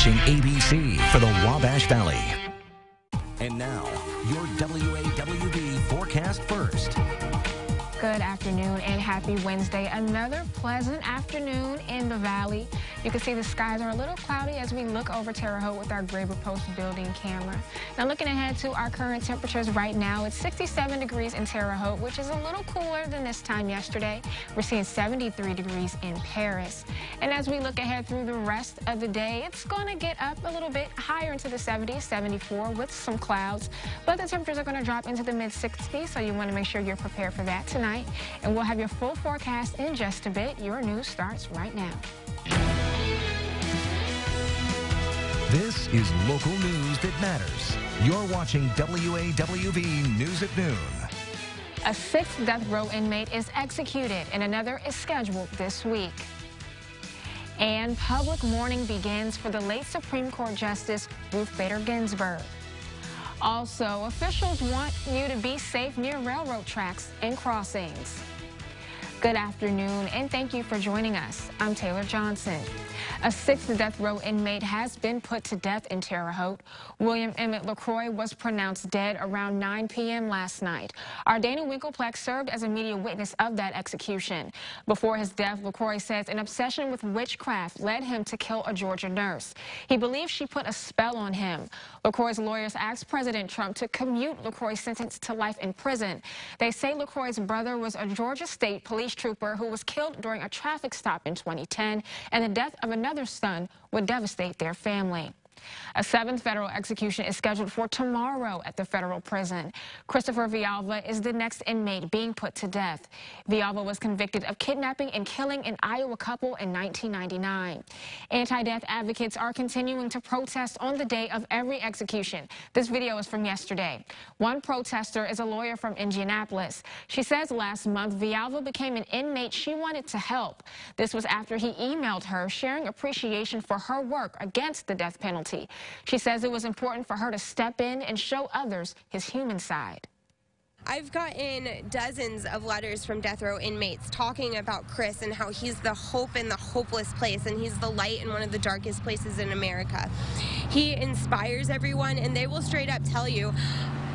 watching ABC for the Wabash Valley. And now, your WAWV forecast first. Good afternoon and happy Wednesday. Another pleasant afternoon in the valley. You can see the skies are a little cloudy as we look over Terre Haute with our Graber Post building camera. Now looking ahead to our current temperatures right now, it's 67 degrees in Terre Haute, which is a little cooler than this time yesterday. We're seeing 73 degrees in Paris. And as we look ahead through the rest of the day, it's going to get up a little bit higher into the 70s, 74 with some clouds. But the temperatures are going to drop into the mid-60s, so you want to make sure you're prepared for that tonight. And we'll have your full forecast in just a bit. Your news starts right now. This is local news that matters. You're watching WAWV News at Noon. A sixth death row inmate is executed and another is scheduled this week. And public mourning begins for the late Supreme Court Justice Ruth Bader Ginsburg. Also, officials want you to be safe near railroad tracks and crossings. Good afternoon, and thank you for joining us. I'm Taylor Johnson. A sixth death row inmate has been put to death in Terre Haute. William Emmett LaCroix was pronounced dead around 9 p.m. last night. Our Dana Winkelplex served as a media witness of that execution. Before his death, LaCroix says an obsession with witchcraft led him to kill a Georgia nurse. He believes she put a spell on him. LaCroix's lawyers asked President Trump to commute LaCroix's sentence to life in prison. They say LaCroix's brother was a Georgia State police trooper who was killed during a traffic stop in 2010, and the death of another son would devastate their family. A seventh federal execution is scheduled for tomorrow at the federal prison. Christopher Villalba is the next inmate being put to death. Villalba was convicted of kidnapping and killing an Iowa couple in 1999. Anti-death advocates are continuing to protest on the day of every execution. This video is from yesterday. One protester is a lawyer from Indianapolis. She says last month Villalba became an inmate she wanted to help. This was after he emailed her sharing appreciation for her work against the death penalty. She says it was important for her to step in and show others his human side. I've gotten dozens of letters from death row inmates talking about Chris and how he's the hope in the hopeless place and he's the light in one of the darkest places in America. He inspires everyone, and they will straight up tell you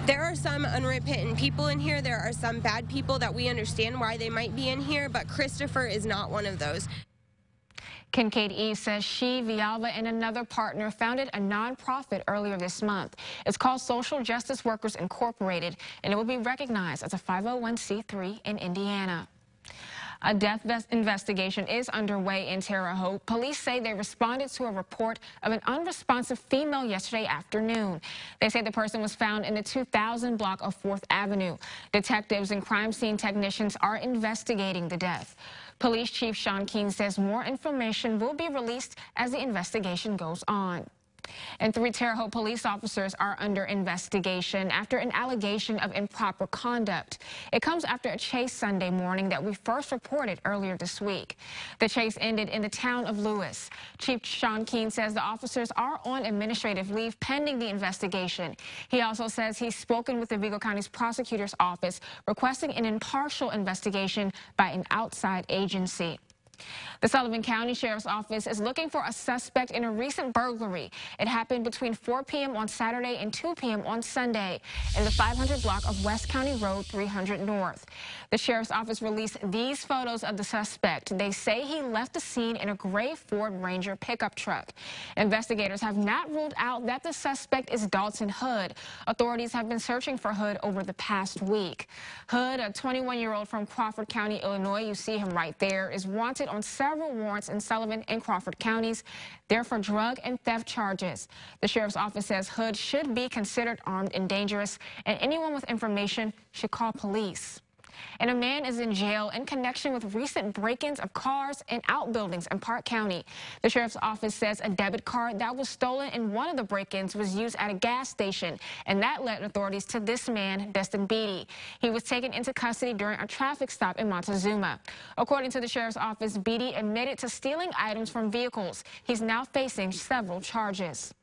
there are some unrepentant people in here. There are some bad people that we understand why they might be in here, but Christopher is not one of those. Kincaid Eve says she, Villalba, and another partner founded a nonprofit earlier this month. It's called Social Justice Workers Incorporated, and it will be recognized as a 501c3 in Indiana. A death investigation is underway in Terre Haute. Police say they responded to a report of an unresponsive female yesterday afternoon. They say the person was found in the 2000 block of 4th Avenue. Detectives and crime scene technicians are investigating the death. Police Chief Sean Keene says more information will be released as the investigation goes on. And 3 Terre Haute police officers are under investigation after an allegation of improper conduct. It comes after a chase Sunday morning that we first reported earlier this week. The chase ended in the town of Lewis. Chief Sean Keene says the officers are on administrative leave pending the investigation. He also says he's spoken with the Vigo County's prosecutor's office requesting an impartial investigation by an outside agency. The Sullivan County Sheriff's Office is looking for a suspect in a recent burglary. It happened between 4 p.m. on Saturday and 2 p.m. on Sunday in the 500 block of West County Road 300 North. The Sheriff's Office released these photos of the suspect. They say he left the scene in a gray Ford Ranger pickup truck. Investigators have not ruled out that the suspect is Dalton Hood. Authorities have been searching for Hood over the past week. Hood, a 21-year-old from Crawford County, Illinois, you see him right there, is wanted on several warrants in Sullivan and Crawford counties. They're for drug and theft charges. The Sheriff's Office says Hood should be considered armed and dangerous, and anyone with information should call police. And a man is in jail in connection with recent break-ins of cars and outbuildings in Park County. The Sheriff's Office says a debit card that was stolen in one of the break-ins was used at a gas station, and that led authorities to this man, Destin Beatty. He was taken into custody during a traffic stop in Montezuma. According to the Sheriff's Office, Beatty admitted to stealing items from vehicles. He's now facing several charges.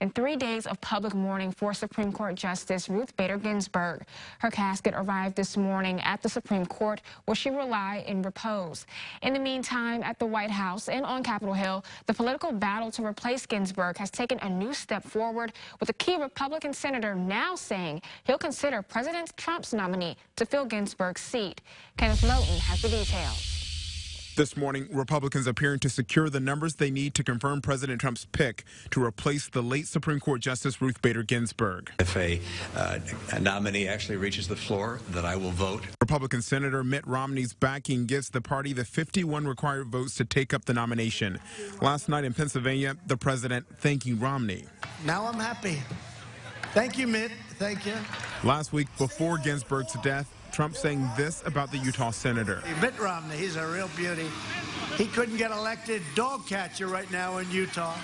In 3 days of public mourning for Supreme Court Justice Ruth Bader Ginsburg, her casket arrived this morning at the Supreme Court, where she will lie in repose. In the meantime, at the White House and on Capitol Hill, the political battle to replace Ginsburg has taken a new step forward, with a key Republican senator now saying he'll consider President Trump's nominee to fill Ginsburg's seat. Kenneth Moten has the details. This morning, Republicans appearing to secure the numbers they need to confirm President Trump's pick to replace the late Supreme Court Justice Ruth Bader Ginsburg. If a nominee actually reaches the floor, then I will vote. Republican Senator Mitt Romney's backing gives the party the 51 required votes to take up the nomination. Last night in Pennsylvania, the president thanking Romney. Now I'm happy. Thank you, Mitt. Thank you. Last week, before Ginsburg's death, Trump saying this about the Utah senator. Mitt Romney, he's a real beauty. He couldn't get elected dog catcher right now in Utah.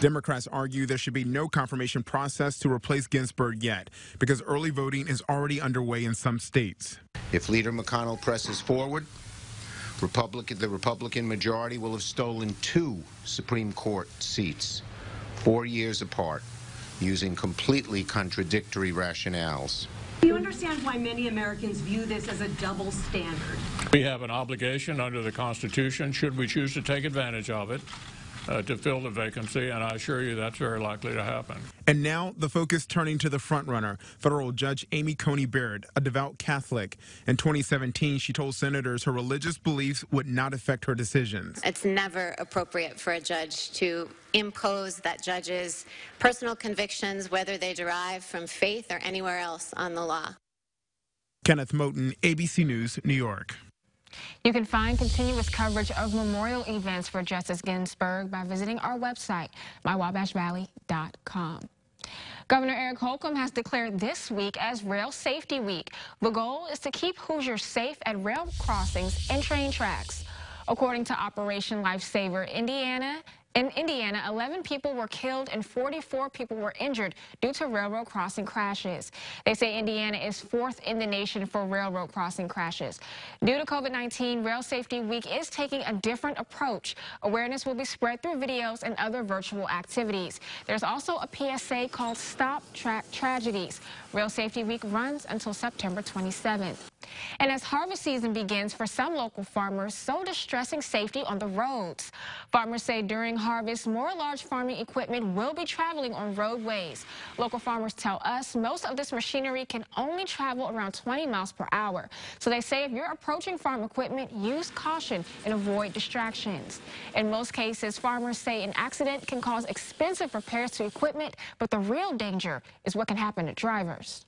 Democrats argue there should be no confirmation process to replace Ginsburg yet, because early voting is already underway in some states. If Leader McConnell presses forward, the Republican majority will have stolen 2 Supreme Court seats, 4 years apart, using completely contradictory rationales. Do you understand why many Americans view this as a double standard? We have an obligation under the Constitution, should we choose to take advantage of it, to fill the vacancy, and I assure you that's very likely to happen. And now the focus turning to the frontrunner, federal judge Amy Coney Barrett, a devout Catholic. In 2017, she told senators her religious beliefs would not affect her decisions. It's never appropriate for a judge to impose that judge's personal convictions, whether they derive from faith or anywhere else, on the law. Kenneth Moten, ABC News, New York. You can find continuous coverage of memorial events for Justice Ginsburg by visiting our website, mywawashvalley.com. Governor Eric Holcomb has declared this week as Rail Safety Week. The goal is to keep Hoosiers safe at rail crossings and train tracks. According to Operation Lifesaver, in Indiana, 11 people were killed and 44 people were injured due to railroad crossing crashes. They say Indiana is 4th in the nation for railroad crossing crashes. Due to COVID-19, Rail Safety Week is taking a different approach. Awareness will be spread through videos and other virtual activities. There's also a PSA called Stop Track Tragedies. Rail Safety Week runs until September 27th. And as harvest season begins for some local farmers, so does stressing safety on the roads. Farmers say during harvest, more large farming equipment will be traveling on roadways. Local farmers tell us most of this machinery can only travel around 20 miles per hour. So they say if you're approaching farm equipment, use caution and avoid distractions. In most cases, farmers say an accident can cause expensive repairs to equipment, but the real danger is what can happen to drivers.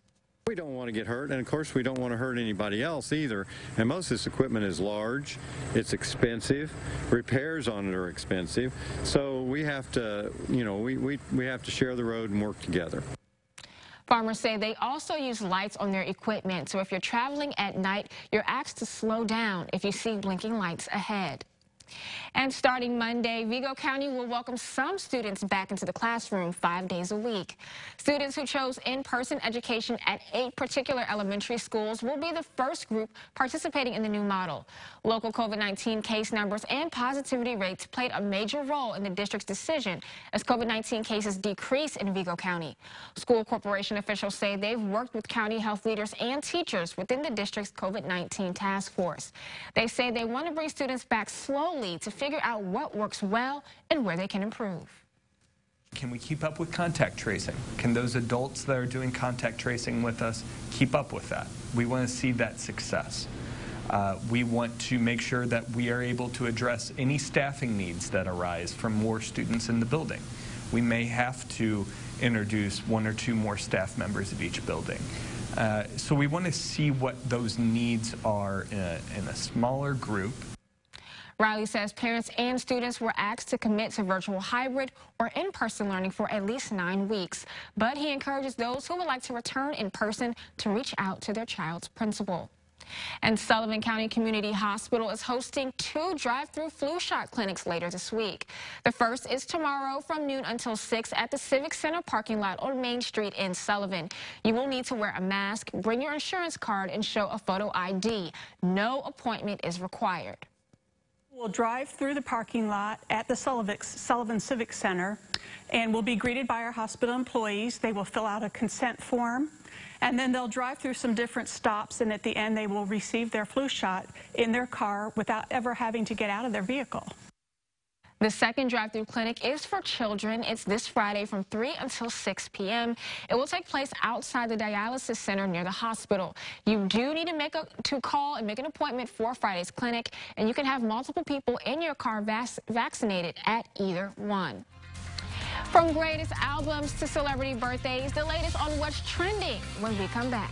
We don't want to get hurt, and of course we don't want to hurt anybody else either. And most of this equipment is large, it's expensive, repairs on it are expensive, so we have to, we have to share the road and work together. Farmers say they also use lights on their equipment, so if you're traveling at night, you're asked to slow down if you see blinking lights ahead. And starting Monday, Vigo County will welcome some students back into the classroom 5 days a week. Students who chose in-person education at 8 particular elementary schools will be the first group participating in the new model. Local COVID-19 case numbers and positivity rates played a major role in the district's decision as COVID-19 cases decrease in Vigo County. School corporation officials say they've worked with county health leaders and teachers within the district's COVID-19 task force. They say they want to bring students back slowly to figure out what works well and where they can improve. Can we keep up with contact tracing? Can those adults that are doing contact tracing with us keep up with that? We want to see that success. We want to make sure that we are able to address any staffing needs that arise from more students in the building. We may have to introduce 1 or 2 more staff members at each building. So we want to see what those needs are in a smaller group. Riley says parents and students were asked to commit to virtual hybrid or in-person learning for at least 9 weeks. But he encourages those who would like to return in person to reach out to their child's principal. And Sullivan County Community Hospital is hosting 2 drive-through flu shot clinics later this week. The first is tomorrow from noon until 6 at the Civic Center parking lot on Main Street in Sullivan. You will need to wear a mask, bring your insurance card, and show a photo ID. No appointment is required. We'll drive through the parking lot at the Sullivan Civic Center and will be greeted by our hospital employees. They will fill out a consent form, and then they'll drive through some different stops, and at the end they will receive their flu shot in their car without ever having to get out of their vehicle. The second drive-through clinic is for children. It's this Friday from 3 until 6 p.m. It will take place outside the dialysis center near the hospital. You do need to call and make an appointment for Friday's clinic, and you can have multiple people in your car vaccinated at either one. From greatest albums to celebrity birthdays, the latest on what's trending when we come back.